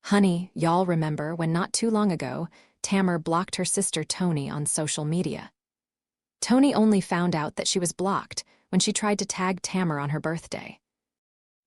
Honey, y'all remember when not too long ago, Tamar blocked her sister Toni on social media. Toni only found out that she was blocked when she tried to tag Tamar on her birthday.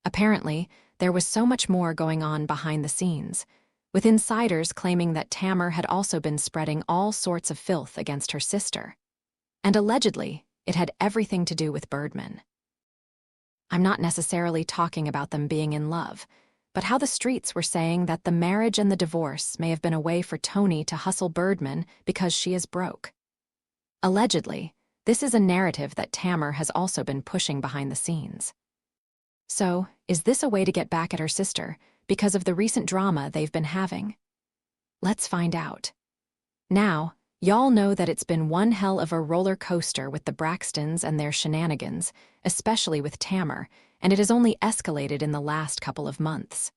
Apparently, there was so much more going on behind the scenes, with insiders claiming that Tamar had also been spreading all sorts of filth against her sister. And allegedly, it had everything to do with Birdman. I'm not necessarily talking about them being in love, but how the streets were saying that the marriage and the divorce may have been a way for Toni to hustle Birdman because she is broke. Allegedly, this is a narrative that Tamar has also been pushing behind the scenes. So, is this a way to get back at her sister because of the recent drama they've been having? Let's find out. Now, y'all know that it's been one hell of a roller coaster with the Braxtons and their shenanigans, especially with Tamar, and it has only escalated in the last couple of months.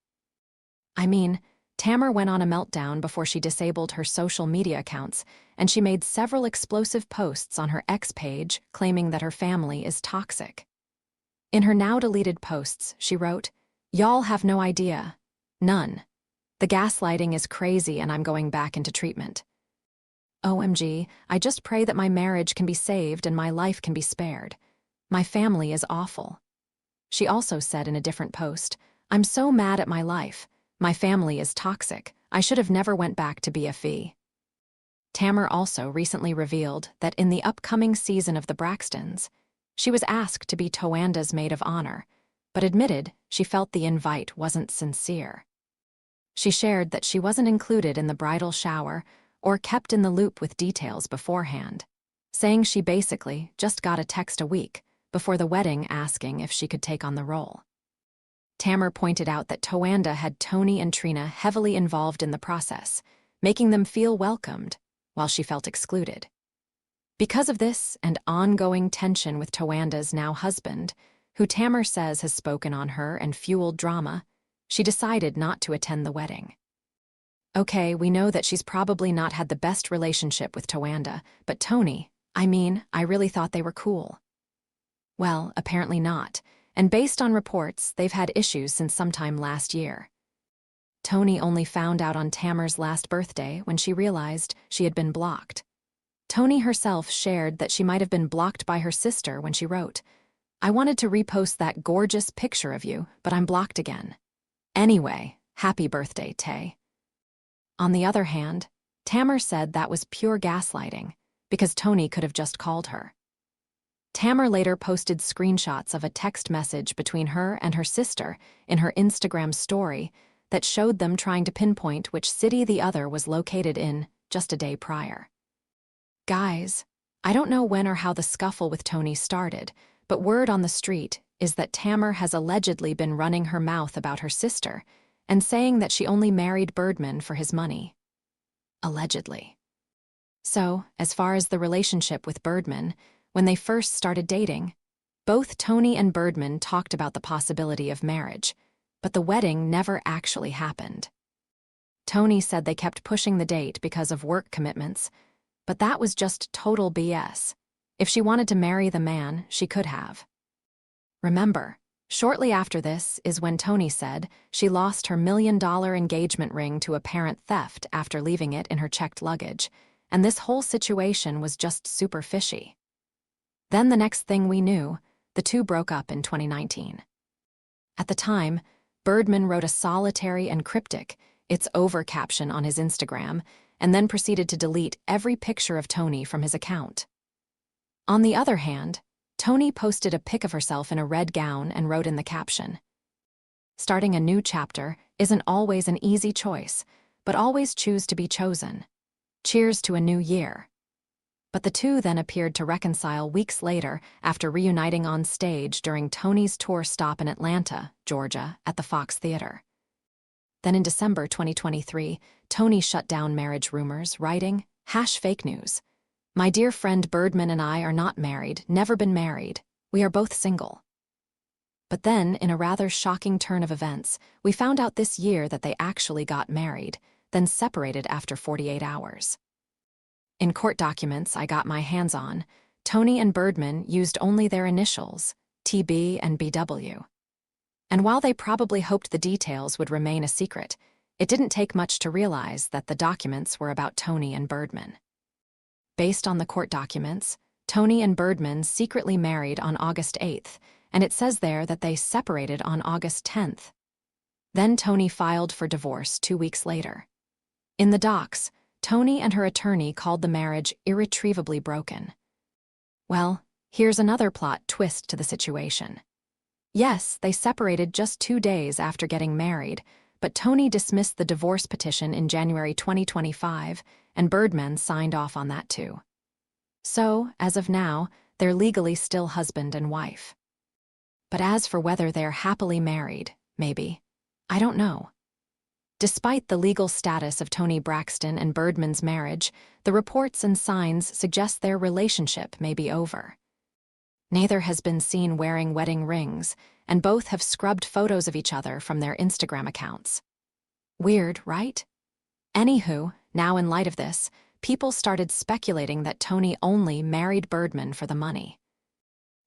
I mean, Tamar went on a meltdown before she disabled her social media accounts, and she made several explosive posts on her X page claiming that her family is toxic. In her now-deleted posts, she wrote, "Y'all have no idea. None. The gaslighting is crazy and I'm going back into treatment. OMG, I just pray that my marriage can be saved and my life can be spared. My family is awful." She also said in a different post, "I'm so mad at my life. My family is toxic. I should have never went back to BFE." Tamar also recently revealed that in the upcoming season of the Braxtons, she was asked to be Towanda's maid of honor, but admitted she felt the invite wasn't sincere. She shared that she wasn't included in the bridal shower or kept in the loop with details beforehand, saying she basically just got a text a week before the wedding asking if she could take on the role. Tamar pointed out that Towanda had Toni and Trina heavily involved in the process, making them feel welcomed, while she felt excluded. Because of this and ongoing tension with Towanda's now husband, who Tamar says has spoken on her and fueled drama, she decided not to attend the wedding. Okay, we know that she's probably not had the best relationship with Towanda, but Toni, I really thought they were cool. Well, apparently not, and based on reports, they've had issues since sometime last year. Toni only found out on Tamar's last birthday when she realized she had been blocked. Toni herself shared that she might have been blocked by her sister when she wrote, "I wanted to repost that gorgeous picture of you, but I'm blocked again. Anyway, happy birthday, Tay." On the other hand, Tamar said that was pure gaslighting, because Toni could have just called her. Tamar later posted screenshots of a text message between her and her sister in her Instagram story that showed them trying to pinpoint which city the other was located in just a day prior. Guys, I don't know when or how the scuffle with Toni started, but word on the street is that Tamar has allegedly been running her mouth about her sister and saying that she only married Birdman for his money. Allegedly. So, as far as the relationship with Birdman, when they first started dating, both Toni and Birdman talked about the possibility of marriage, but the wedding never actually happened. Toni said they kept pushing the date because of work commitments, but that was just total BS. If she wanted to marry the man, she could have. Remember, shortly after this is when Toni said she lost her $1 million engagement ring to apparent theft after leaving it in her checked luggage, and this whole situation was just super fishy. Then the next thing we knew, the two broke up in 2019. At the time, Birdman wrote a solitary and cryptic, "It's over" caption on his Instagram, and then proceeded to delete every picture of Toni from his account. On the other hand, Toni posted a pic of herself in a red gown and wrote in the caption, "Starting a new chapter isn't always an easy choice, but always choose to be chosen. Cheers to a new year." But the two then appeared to reconcile weeks later after reuniting on stage during Toni's tour stop in Atlanta, Georgia, at the Fox Theater. Then in December 2023, Toni shut down marriage rumors, writing, "Fake news. My dear friend Birdman and I are not married, never been married. We are both single." But then, in a rather shocking turn of events, we found out this year that they actually got married, then separated after 48 hours. In court documents I got my hands on, Toni and Birdman used only their initials, TB and BW. And while they probably hoped the details would remain a secret, It didn't take much to realize that the documents were about Toni and Birdman. Based on the court documents, Toni and Birdman secretly married on August 8th, and it says there that they separated on August 10th. Then Toni filed for divorce 2 weeks later. In the docs, Toni and her attorney called the marriage irretrievably broken. Well, here's another plot twist to the situation. Yes, they separated just 2 days after getting married, but Toni dismissed the divorce petition in January 2025, and Birdman signed off on that too. So, as of now, they're legally still husband and wife. But as for whether they're happily married, maybe, I don't know. Despite the legal status of Toni Braxton and Birdman's marriage, the reports and signs suggest their relationship may be over. Neither has been seen wearing wedding rings, and both have scrubbed photos of each other from their Instagram accounts. Weird, right? Anywho, now in light of this, people started speculating that Toni only married Birdman for the money.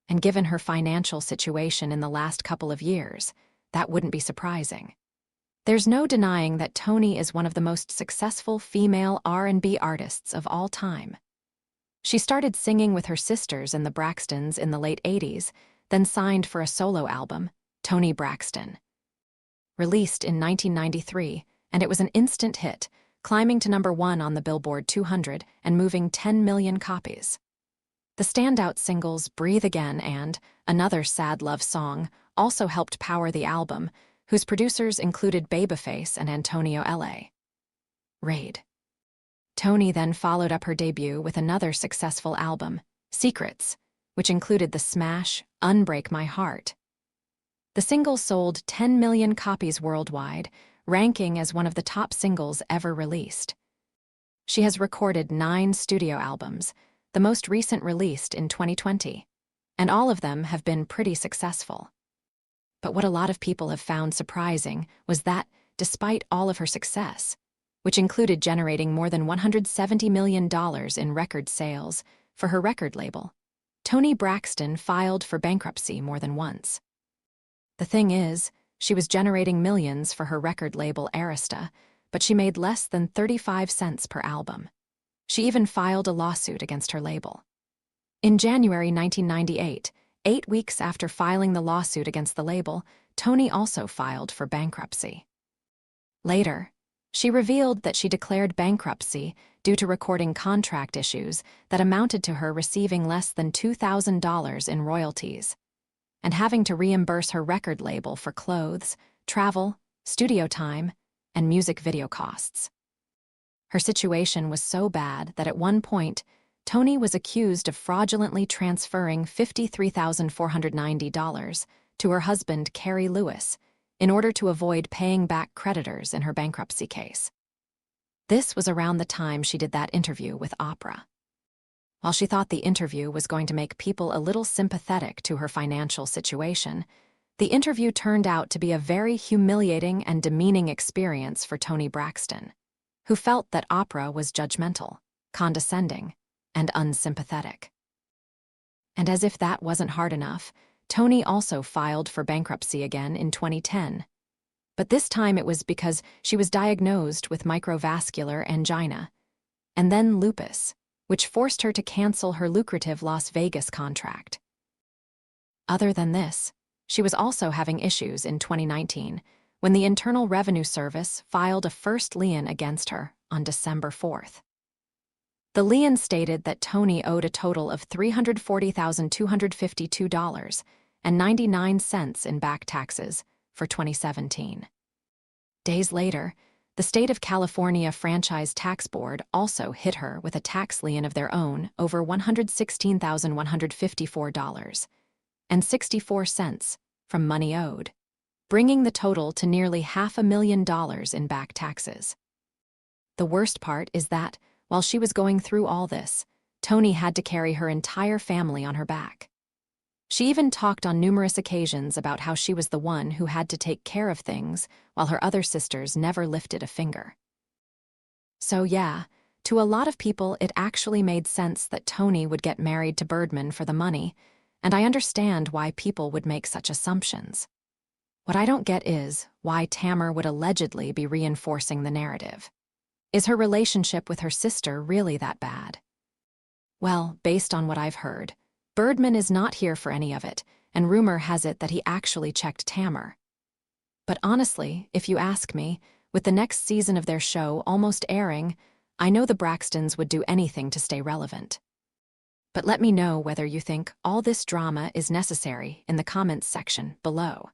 And given her financial situation in the last couple of years, that wouldn't be surprising. There's no denying that Toni is one of the most successful female R&B artists of all time. She started singing with her sisters in the Braxtons in the late 80s, then signed for a solo album, Toni Braxton. Released in 1993, and it was an instant hit, climbing to #1 on the Billboard 200 and moving 10 million copies. The standout singles Breathe Again and Another Sad Love Song also helped power the album, whose producers included Babyface and Antonio L.A. Raid. Toni then followed up her debut with another successful album, Secrets, which included the smash Unbreak My Heart. The single sold 10 million copies worldwide, ranking as one of the top singles ever released. She has recorded 9 studio albums, the most recent released in 2020, and all of them have been pretty successful. But what a lot of people have found surprising was that, despite all of her success, which included generating more than $170 million in record sales for her record label, Toni Braxton filed for bankruptcy more than once. The thing is, she was generating millions for her record label Arista, but she made less than 35 cents per album. She even filed a lawsuit against her label. In January 1998, 8 weeks after filing the lawsuit against the label, Toni also filed for bankruptcy. Later, she revealed that she declared bankruptcy due to recording contract issues that amounted to her receiving less than $2,000 in royalties, and having to reimburse her record label for clothes, travel, studio time, and music video costs. Her situation was so bad that at one point, Toni was accused of fraudulently transferring $53,490 to her husband, Kerry Lewis, in order to avoid paying back creditors in her bankruptcy case. This was around the time she did that interview with Oprah. While she thought the interview was going to make people a little sympathetic to her financial situation, the interview turned out to be a very humiliating and demeaning experience for Toni Braxton, who felt that Oprah was judgmental, condescending, and unsympathetic. And as if that wasn't hard enough, Toni also filed for bankruptcy again in 2010. But this time it was because she was diagnosed with microvascular angina, and then lupus, which forced her to cancel her lucrative Las Vegas contract. Other than this, she was also having issues in 2019, when the Internal Revenue Service filed a first lien against her on December 4th. The lien stated that Toni owed a total of $340,252.99 in back taxes for 2017. Days later, the State of California Franchise Tax Board also hit her with a tax lien of their own over $116,154.64 from money owed, bringing the total to nearly $500,000 in back taxes. The worst part is that, while she was going through all this, Toni had to carry her entire family on her back. She even talked on numerous occasions about how she was the one who had to take care of things while her other sisters never lifted a finger. So yeah, to a lot of people it actually made sense that Toni would get married to Birdman for the money, and I understand why people would make such assumptions. What I don't get is why Tamar would allegedly be reinforcing the narrative. Is her relationship with her sister really that bad? Well, based on what I've heard, Birdman is not here for any of it, and rumor has it that he actually checked Tamar. But honestly, if you ask me, with the next season of their show almost airing, I know the Braxtons would do anything to stay relevant. But let me know whether you think all this drama is necessary in the comments section below.